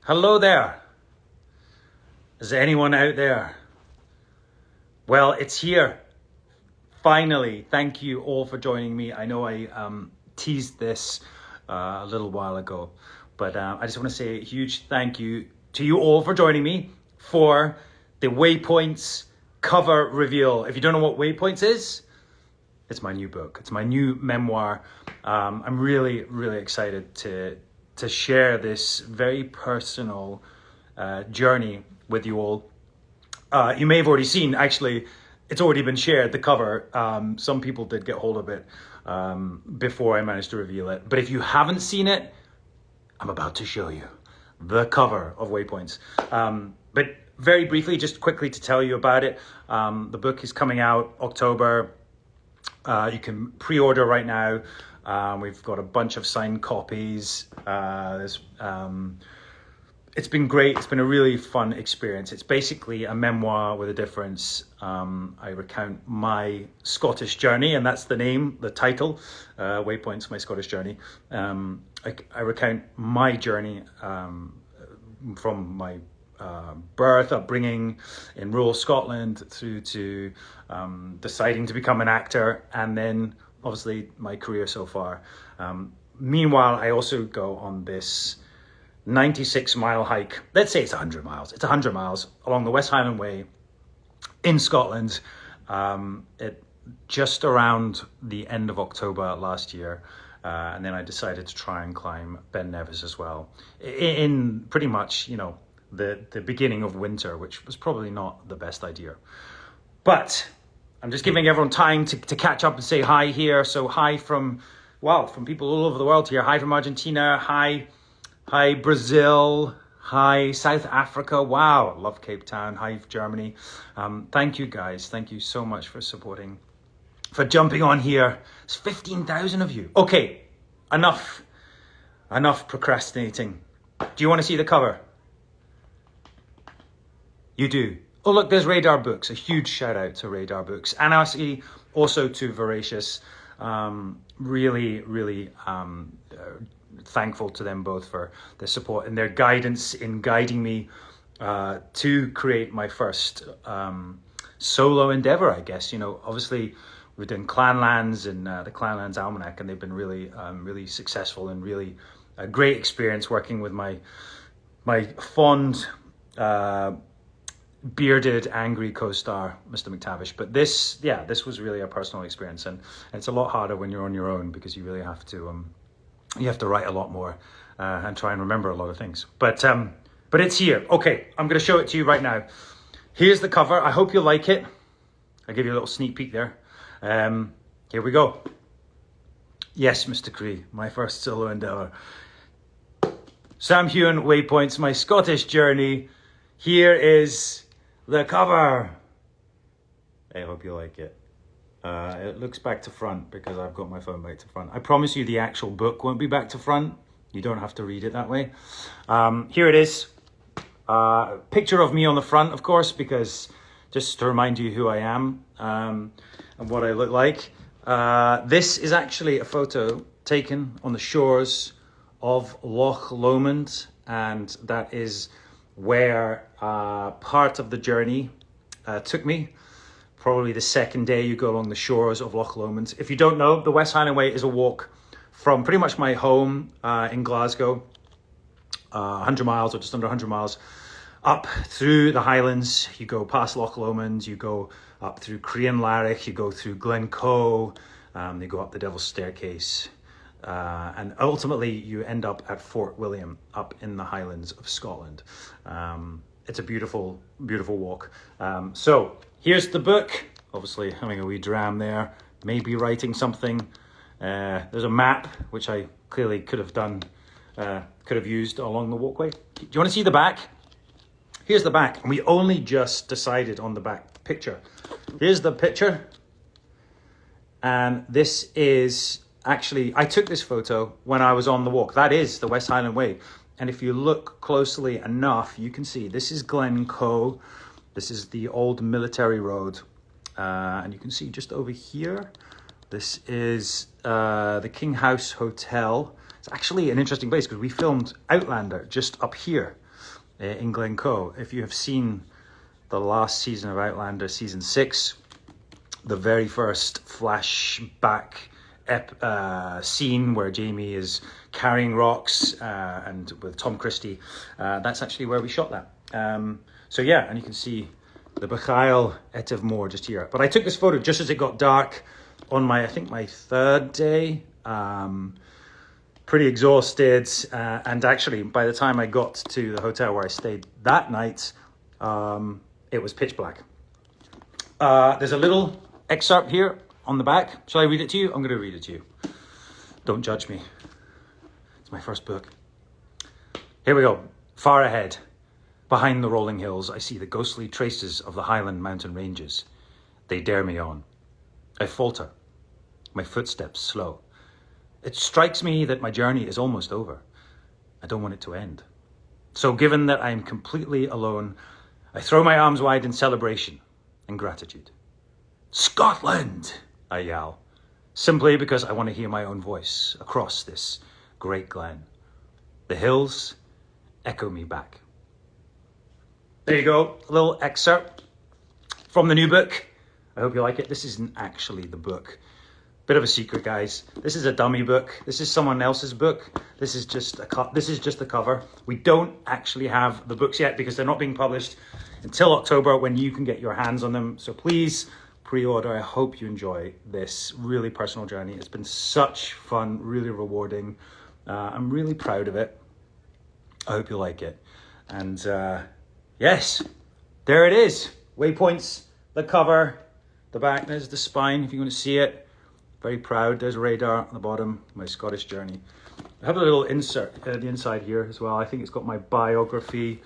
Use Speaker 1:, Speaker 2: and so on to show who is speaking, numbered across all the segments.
Speaker 1: Hello there. Is there anyone out there? Well, it's here. Finally, thank you all for joining me. I know I teased this a little while ago, but I just want to say a huge thank you to you all for joining me for the Waypoints cover reveal. If you don't know what Waypoints is, it's my new book. It's my new memoir. I'm really, really excited to share this very personal journey with you all. You may have already seen, actually, it's already been shared, the cover. Some people did get hold of it before I managed to reveal it. But if you haven't seen it, I'm about to show you the cover of Waypoints. But very briefly, just quickly to tell you about it, the book is coming out October. You can pre-order right now. We've got a bunch of signed copies. It's been great. It's been a really fun experience. It's basically a memoir with a difference. I recount my Scottish journey, and that's the name, the title, Waypoints, My Scottish Journey. I recount my journey from my birth, upbringing in rural Scotland through to deciding to become an actor, and then obviously my career so far. Meanwhile, I also go on this 96-mile hike. Let's say it's 100 miles. It's 100 miles along the West Highland Way in Scotland. Just around the end of October last year. And then I decided to try and climb Ben Nevis as well. In pretty much, the beginning of winter, which was probably not the best idea. But I'm just giving everyone time to catch up and say hi here. So hi from people all over the world here. Hi from Argentina. Hi Brazil. Hi South Africa. Wow, love Cape Town. Hi Germany. Thank you guys. Thank you so much for supporting, for jumping on here. It's 15,000 of you. Okay, enough procrastinating. Do you want to see the cover? You do. Oh, look, there's Radar Books. A huge shout out to Radar Books. And also to Voracious. Really thankful to them both for their support and their guidance in guiding me to create my first solo endeavor, I guess. Obviously we've done Clanlands and the Clanlands Almanac, and they've been really successful and really a great experience working with my fond bearded, angry co-star, Mr. McTavish. But this was really a personal experience, and it's a lot harder when you're on your own because you really have to write a lot more and try and remember a lot of things. But it's here. Okay, I'm going to show it to you right now. Here's the cover. I hope you'll like it. I'll give you a little sneak peek there. Here we go. Yes, Mr. Cree, my first solo endeavor. SamHeughan, Waypoints, My Scottish Journey. Here is the cover. I hope you like it. It looks back to front because I've got my phone back to front. I promise you the actual book won't be back to front. You don't have to read it that way. Here it is. Picture of me on the front, of course, because just to remind you who I am and what I look like. This is actually a photo taken on the shores of Loch Lomond, and that is where part of the journey took me. Probably the second day you go along the shores of Loch Lomond. If you don't know, the West Highland Way is a walk from pretty much my home in Glasgow, 100 miles or just under 100 miles, up through the Highlands. You go past Loch Lomond, you go up through Crianlarich, you go through Glencoe, you go up the Devil's Staircase, and ultimately you end up at Fort William up in the Highlands of Scotland. It's a beautiful, beautiful walk. So here's the book, obviously having a wee dram there, maybe writing something. There's a map, which I clearly could have used along the walkway. Do you want to see the back? Here's the back, and we only just decided on the back picture. Here's the picture, and this is actually, I took this photo when I was on the walk. That is the West Highland Way. And if you look closely enough, you can see this is Glencoe. This is the old military road. And you can see just over here, this is the King House Hotel. It's actually an interesting place because we filmed Outlander just up here. in Glencoe. If you have seen the last season of Outlander, season 6, the very first flashback scene where Jamie is carrying rocks and with Tom Christie, that's actually where we shot that. So yeah, and you can see the Bechael Etiv Moor just here. But I took this photo just as it got dark on my, I think my 3rd day. Pretty exhausted, and actually by the time I got to the hotel where I stayed that night, it was pitch black. There's a little excerpt here on the back. Shall I read it to you? I'm going to read it to you. Don't judge me. It's my first book. Here we go. Far ahead, behind the rolling hills, I see the ghostly traces of the Highland mountain ranges. They dare me on. I falter, my footsteps slow. It strikes me that my journey is almost over. I don't want it to end. So given that I'm completely alone, I throw my arms wide in celebration and gratitude. Scotland, I yell, simply because I want to hear my own voice across this great glen. The hills echo me back. There you go, a little excerpt from the new book. I hope you like it. This isn't actually the book. Bit of a secret, guys. This is a dummy book. This is someone else's book. This is just the cover. We don't actually have the books yet because they're not being published until October when you can get your hands on them. So please pre-order. I hope you enjoy this really personal journey. It's been such fun, really rewarding. I'm really proud of it. I hope you like it. And yes, there it is. Waypoints, the cover, the back, there's the spine if you want to see it. Very proud. There's radar on the bottom, my Scottish journey. I have a little insert at the inside here as well. I think it's got my biography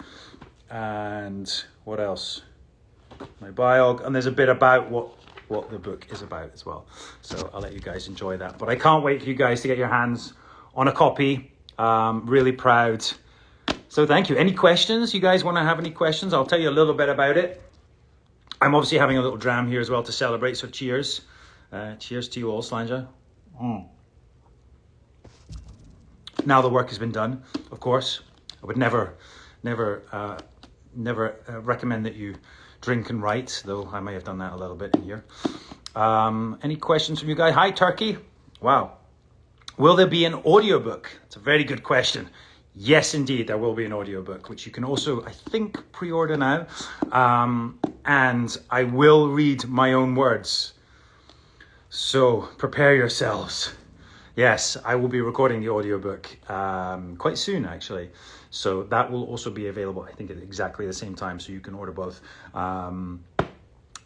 Speaker 1: and what else? My biog, and there's a bit about what the book is about as well. So I'll let you guys enjoy that. But I can't wait for you guys to get your hands on a copy. Really proud. So thank you. Any questions? You guys want to have any questions? I'll tell you a little bit about it. I'm obviously having a little dram here as well to celebrate. So cheers. Cheers to you all, Slanja. Now the work has been done, of course. I would never recommend that you drink and write, though I may have done that a little bit in here. Any questions from you guys? Hi, Turkey. Wow. Will there be an audiobook? That's a very good question. Yes, indeed, there will be an audiobook, which you can also, I think, pre-order now. And I will read my own words. So prepare yourselves. Yes, I will be recording the audiobook quite soon, actually. So that will also be available, I think, at exactly the same time, so you can order both. I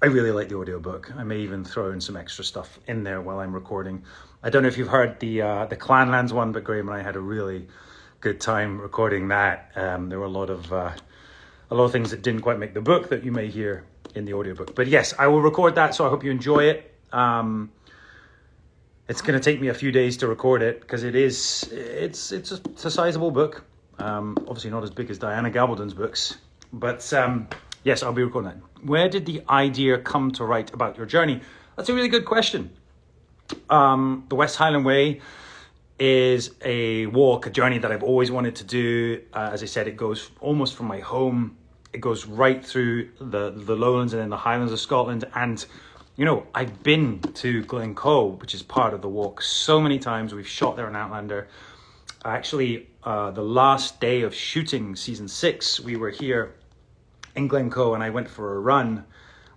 Speaker 1: really like the audiobook. I may even throw in some extra stuff in there while I'm recording. I don't know if you've heard the Clanlands one, but Graham and I had a really good time recording that. There were a lot of things that didn't quite make the book that you may hear in the audiobook. But yes, I will record that, so I hope you enjoy it. It's going to take me a few days to record it because it's a sizable book. Obviously not as big as Diana Gabaldon's books, but yes, I'll be recording that. Where did the idea come to write about your journey? That's a really good question. The West Highland Way is a journey that I've always wanted to do. As I said, it goes almost from my home. It goes right through the lowlands and then the Highlands of Scotland. And, you know, I've been to Glencoe, which is part of the walk, so many times. We've shot there in Outlander. Actually, the last day of shooting season 6, we were here in Glencoe and I went for a run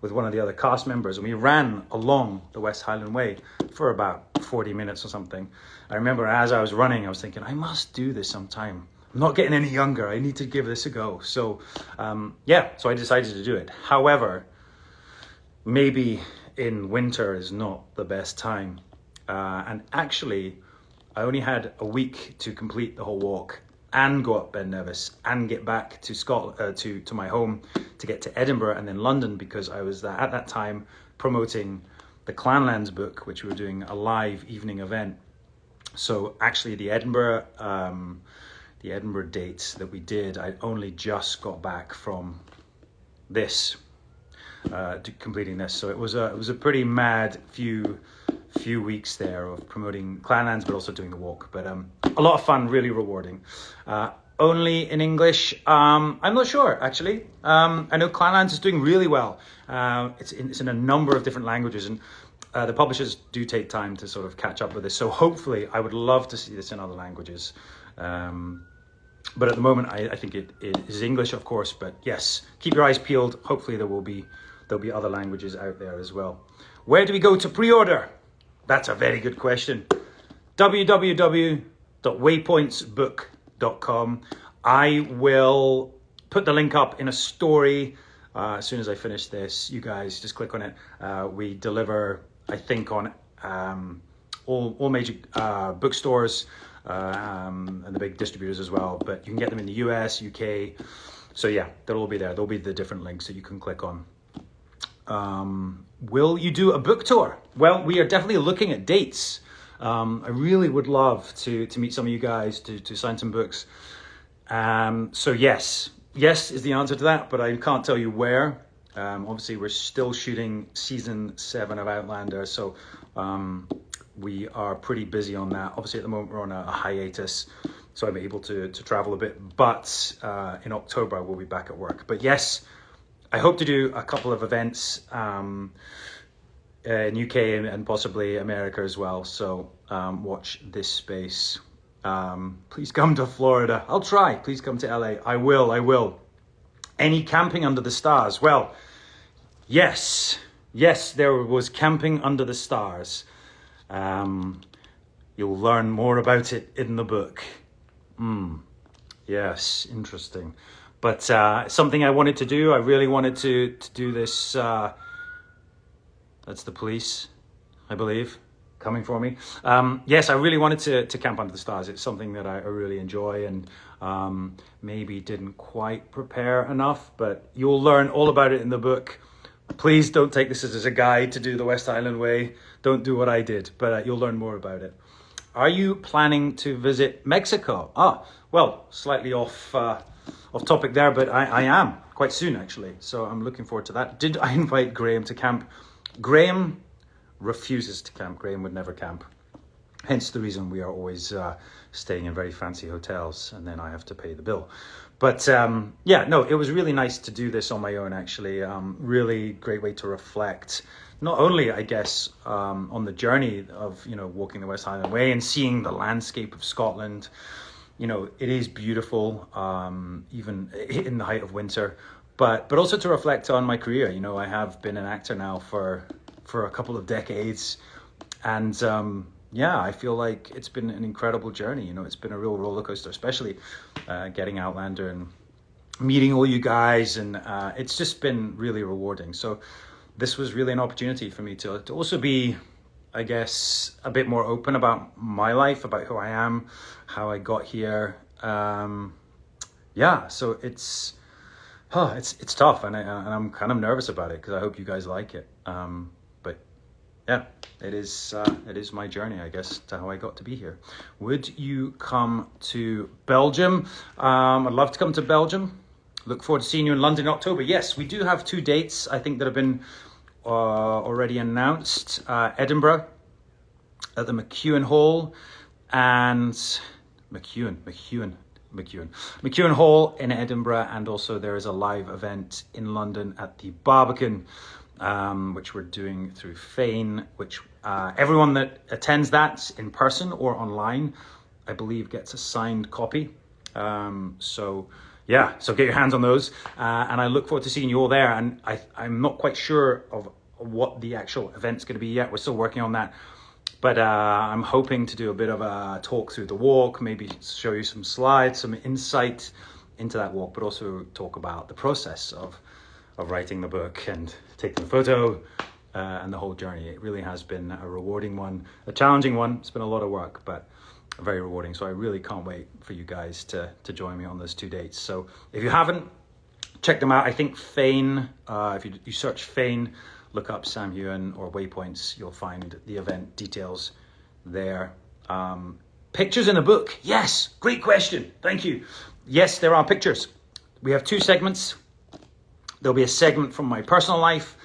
Speaker 1: with one of the other cast members and we ran along the West Highland Way for about 40 minutes or something. I remember as I was running, I was thinking, I must do this sometime. I'm not getting any younger. I need to give this a go. So, so I decided to do it. However, maybe in winter is not the best time. And actually, I only had a week to complete the whole walk and go up Ben Nevis and get back to Scotland, to my home, to get to Edinburgh and then London, because I was at that time promoting the Clanlands book, which we were doing a live evening event. So actually the Edinburgh dates that we did, I only just got back from this, completing this. So it was a pretty mad few weeks there of promoting Clanlands, but also doing the walk. But a lot of fun, really rewarding. only in English? I'm not sure, actually. I know Clanlands is doing really well. It's in a number of different languages, and the publishers do take time to sort of catch up with this. So hopefully, I would love to see this in other languages. But at the moment, I think it is English, of course. But yes, keep your eyes peeled. Hopefully, there'll be other languages out there as well. Where do we go to pre-order? That's a very good question. www.waypointsbook.com. I will put the link up in a story as soon as I finish this. You guys just click on it. We deliver, I think, on all major bookstores and the big distributors as well. But you can get them in the US, UK. So yeah, they'll all be there. There'll be the different links that you can click on. Will you do a book tour? Well, we are definitely looking at dates. I really would love to meet some of you guys, to sign some books. So yes is the answer to that, but I can't tell you where. Obviously, we're still shooting season 7 of Outlander, so we are pretty busy on that. Obviously, at the moment, we're on a hiatus, so I'm able to travel a bit. But in October, I will be back at work. But yes, I hope to do a couple of events in UK and possibly America as well. So watch this space. Please come to Florida. I'll try. Please come to LA. I will. Any camping under the stars? Well, yes, there was camping under the stars. You'll learn more about it in the book. Yes, interesting. But something I wanted to do. I really wanted to do this. That's the police, I believe, coming for me. Yes, I really wanted to camp under the stars. It's something that I really enjoy, and maybe didn't quite prepare enough, but you'll learn all about it in the book. Please don't take this as a guide to do the West Island Way. Don't do what I did, but you'll learn more about it. Are you planning to visit Mexico? Well, slightly off topic there, but I am quite soon, actually. So I'm looking forward to that. Did I invite Graham to camp? Graham refuses to camp. Graham would never camp. Hence the reason we are always staying in very fancy hotels, and then I have to pay the bill. But yeah, no, it was really nice to do this on my own, actually. Really great way to reflect, not only, I guess, on the journey of, walking the West Highland Way and seeing the landscape of Scotland. It is beautiful, even in the height of winter, but also to reflect on my career. I have been an actor now for a couple of decades, and yeah, I feel like it's been an incredible journey. It's been a real roller coaster, especially getting Outlander and meeting all you guys, and it's just been really rewarding. So this was really an opportunity for me to also be, I guess, a bit more open about my life, about who I am, how I got here. Yeah, so it's tough, and I'm kind of nervous about it because I hope you guys like it. But yeah, it is my journey, I guess, to how I got to be here. Would you come to Belgium? I'd love to come to Belgium. Look forward to seeing you in London in October. Yes, we do have 2 dates, I think, that have been already announced. Edinburgh at the McEwen Hall, and McEwen Hall in Edinburgh, and also there is a live event in London at the Barbican, which we're doing through Fane, which everyone that attends that in person or online, I believe, gets a signed copy. So get your hands on those, and I look forward to seeing you all there. And I'm not quite sure of what the actual event's going to be yet. We're still working on that, but I'm hoping to do a bit of a talk through the walk, maybe show you some slides, some insight into that walk, but also talk about the process of writing the book and taking the photo and the whole journey. It really has been a rewarding one, a challenging one. It's been a lot of work, but very rewarding. So I really can't wait for you guys to join me on those 2 dates. So if you haven't, check them out. I think Fane, if you search Fane, look up SamHeughan or Waypoints, you'll find the event details there. Pictures in a book. Yes, great question. Thank you. Yes, there are pictures. We have 2 segments. There'll be a segment from my personal life,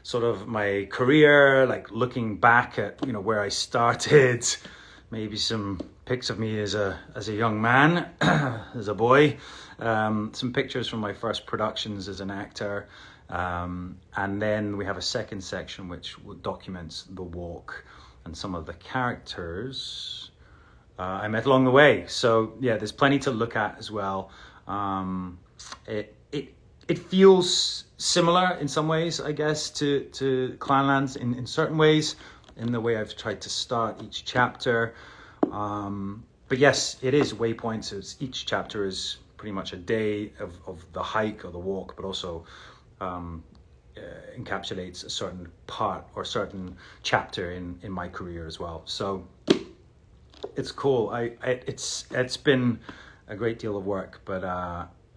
Speaker 1: sort of my career, like looking back at, where I started, maybe some pics of me as a young man, as a boy, some pictures from my first productions as an actor, and then we have a second section which documents the walk and some of the characters I met along the way. So yeah, there's plenty to look at as well. It feels similar in some ways, I guess, to Clanlands in certain ways, in the way I've tried to start each chapter. But yes, it is Waypoints. So each chapter is pretty much a day of the hike or the walk, but also encapsulates a certain part or certain chapter in my career as well. So it's cool. It's been a great deal of work, but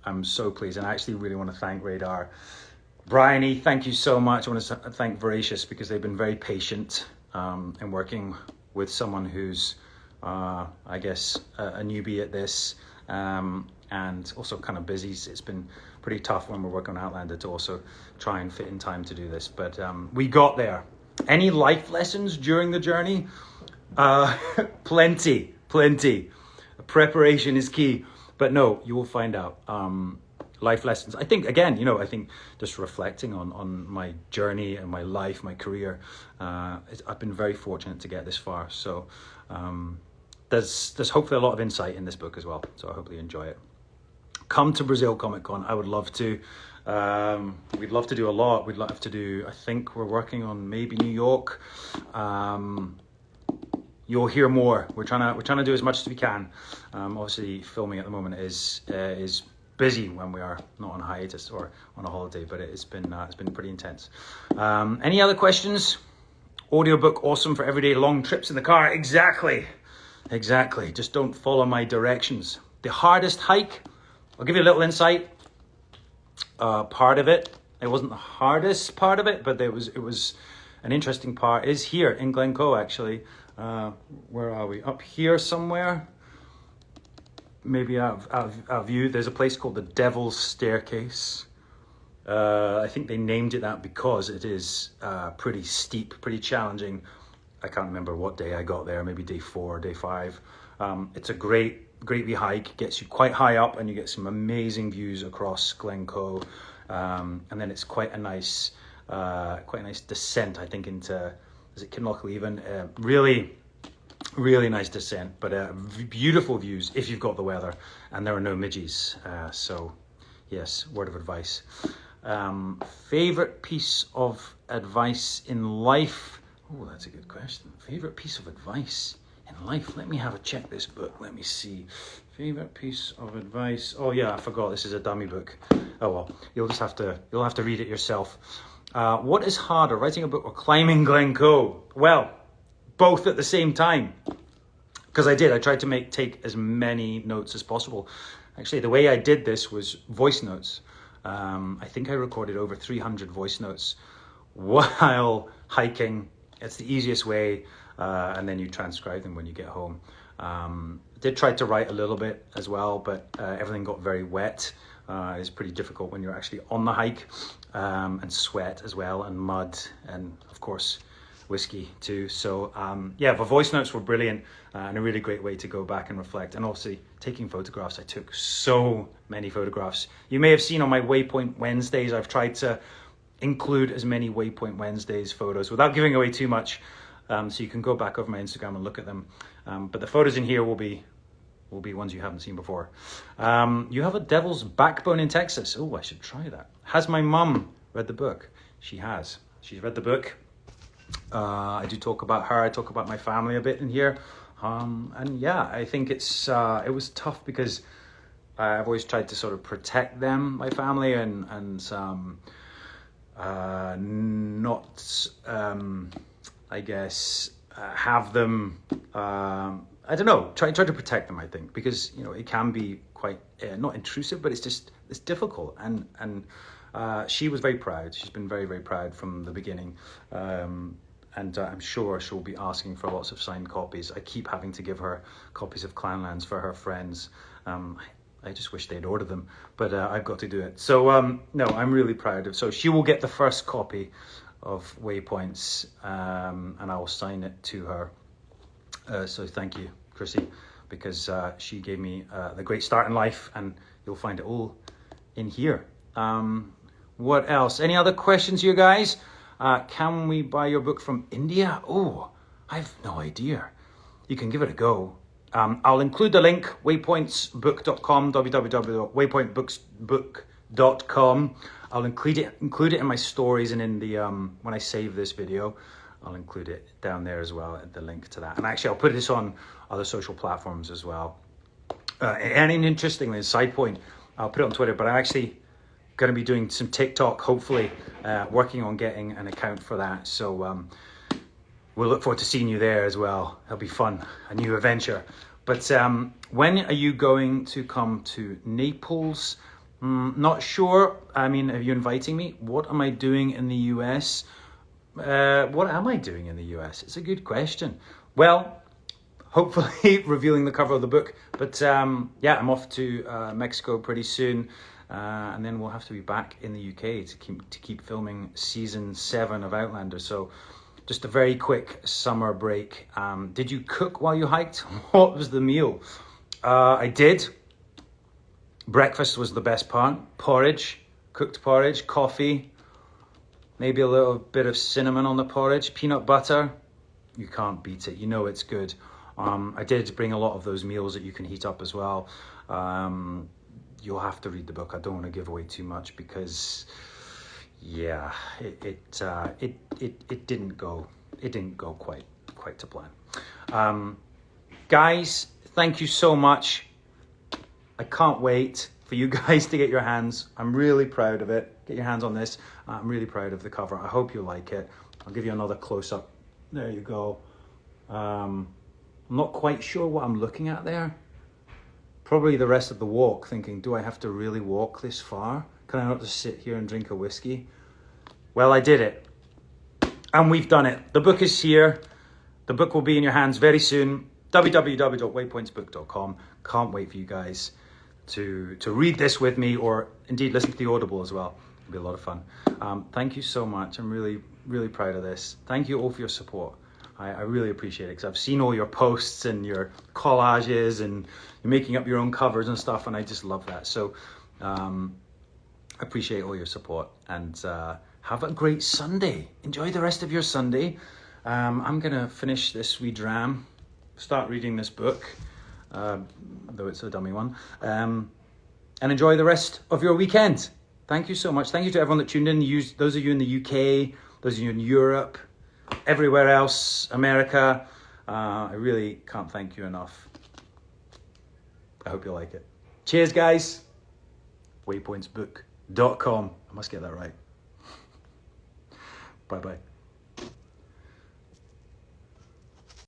Speaker 1: I'm so pleased, and I actually really want to thank Radar. Bryony, thank you so much. I want to thank Voracious, because they've been very patient in working with someone who's, I guess, a newbie at this, and also kind of busy. It's been pretty tough when we're working on Outlander to also try and fit in time to do this, but we got there. Any life lessons during the journey? Plenty. Preparation is key. But no, you will find out. Life lessons. I think, again, I think just reflecting on my journey and my life, my career, I've been very fortunate to get this far. So there's hopefully a lot of insight in this book as well. So I hope you enjoy it. Come to Brazil Comic Con. I would love to. We'd love to do a lot. We'd love to do, I think we're working on maybe New York. You'll hear more. We're trying to do as much as we can. Obviously, filming at the moment is busy when we are not on hiatus or on a holiday, but it's been pretty intense. Any other questions? Audiobook awesome for everyday long trips in the car. Exactly. Just don't follow my directions. The hardest hike. I'll give you a little insight. Part of it. It wasn't the hardest part of it, but it was an interesting part. Is here in Glencoe actually. Where are we? Up here somewhere. Maybe out of view. There's a place called the Devil's Staircase. I think they named it that because it is pretty steep, pretty challenging. I can't remember what day I got there. Maybe day 4, day 5. It's a great wee hike. Gets you quite high up, and you get some amazing views across Glencoe. And then it's quite a nice descent, I think, into. Is it Kinloch even? Really nice descent, but beautiful views if you've got the weather, and there are no midges. So, yes, word of advice. Favorite piece of advice in life? Oh, that's a good question. Favorite piece of advice in life? Let me have a check this book. Let me see. Favorite piece of advice. Oh yeah, I forgot. This is a dummy book. Oh well, you'll have to read it yourself. What is harder, writing a book or climbing Glencoe? Well, both at the same time. Because I tried to take as many notes as possible. Actually, the way I did this was voice notes. I think I recorded over 300 voice notes while hiking. It's the easiest way, and then you transcribe them when you get home. Did try to write a little bit as well, but everything got very wet. It's pretty difficult when you're actually on the hike, and sweat as well, and mud, and of course whiskey too. So yeah, the voice notes were brilliant, and a really great way to go back and reflect. And obviously taking photographs. I took so many photographs. You may have seen on my Waypoint Wednesdays, I've tried to include as many Waypoint Wednesdays photos without giving away too much, so you can go back over my Instagram and look at them. But the photos in here will be ones you haven't seen before. You have a Devil's Backbone in Texas. Oh, I should try that. Has my mum read the book? She has. She's read the book. I do talk about her. I talk about my family a bit in here. And yeah, I think it was tough because I've always tried to sort of protect them, my family, and not, I guess, have them, I don't know, try to protect them, I think, because, it can be quite, not intrusive, but it's difficult. And she was very proud. She's been very, very proud from the beginning. And I'm sure she'll be asking for lots of signed copies. I keep having to give her copies of Clanlands for her friends. I just wish they'd order them, but I've got to do it. So no, I'm really proud of. So she will get the first copy of Waypoints, and I will sign it to her. So thank you, Chrissy. because she gave me the great start in life, and you'll find it all in here. What else? Any other questions, you guys? Can we buy your book from India? Oh, I've no idea. You can give it a go. I'll include the link, waypointsbook.com, www.waypointbooksbook.com. I'll include it in my stories, and in the when I save this video, I'll include it down there as well, the link to that. And actually, I'll put this on other social platforms as well. And interestingly, a side point, I'll put it on Twitter, but I'm actually going to be doing some TikTok, hopefully, working on getting an account for that. So we'll look forward to seeing you there as well. It'll be fun, a new adventure. But when are you going to come to Naples? Not sure. I mean, are you inviting me? What am I doing in the US? What am I doing in the US? It's a good question. Well, hopefully revealing the cover of the book. But yeah, I'm off to Mexico pretty soon. And then we'll have to be back in the UK to keep filming season 7 of Outlander. So just a very quick summer break. Did you cook while you hiked? What was the meal? I did. Breakfast was the best part. Porridge, cooked porridge, coffee, maybe a little bit of cinnamon on the porridge, peanut butter. You can't beat it. You know it's good. I did bring a lot of those meals that you can heat up as well. You'll have to read the book. I don't want to give away too much because, yeah, it didn't go quite to plan. Guys, thank you so much. I can't wait for you guys to get your hands. I'm really proud of it. Get your hands on this. I'm really proud of the cover. I hope you like it. I'll give you another close-up. There you go. I'm not quite sure what I'm looking at there. Probably the rest of the walk, thinking, do I have to really walk this far? Can I not just sit here and drink a whiskey? Well, I did it. And we've done it. The book is here. The book will be in your hands very soon. www.waypointsbook.com. Can't wait for you guys to read this with me, or indeed listen to the Audible as well. It'll be a lot of fun. Thank you so much. I'm really, really proud of this. Thank you all for your support. I really appreciate it, because I've seen all your posts and your collages, and you're making up your own covers and stuff, and I just love that. So I appreciate all your support, and have a great Sunday. Enjoy the rest of your Sunday. I'm going to finish this wee dram, start reading this book, though it's a dummy one, and enjoy the rest of your weekend. Thank you so much. Thank you to everyone that tuned in. Those of you in the UK, those of you in Europe, everywhere else, America. I really can't thank you enough. I hope you like it. Cheers, guys. Waypointsbook.com. I must get that right. Bye-bye.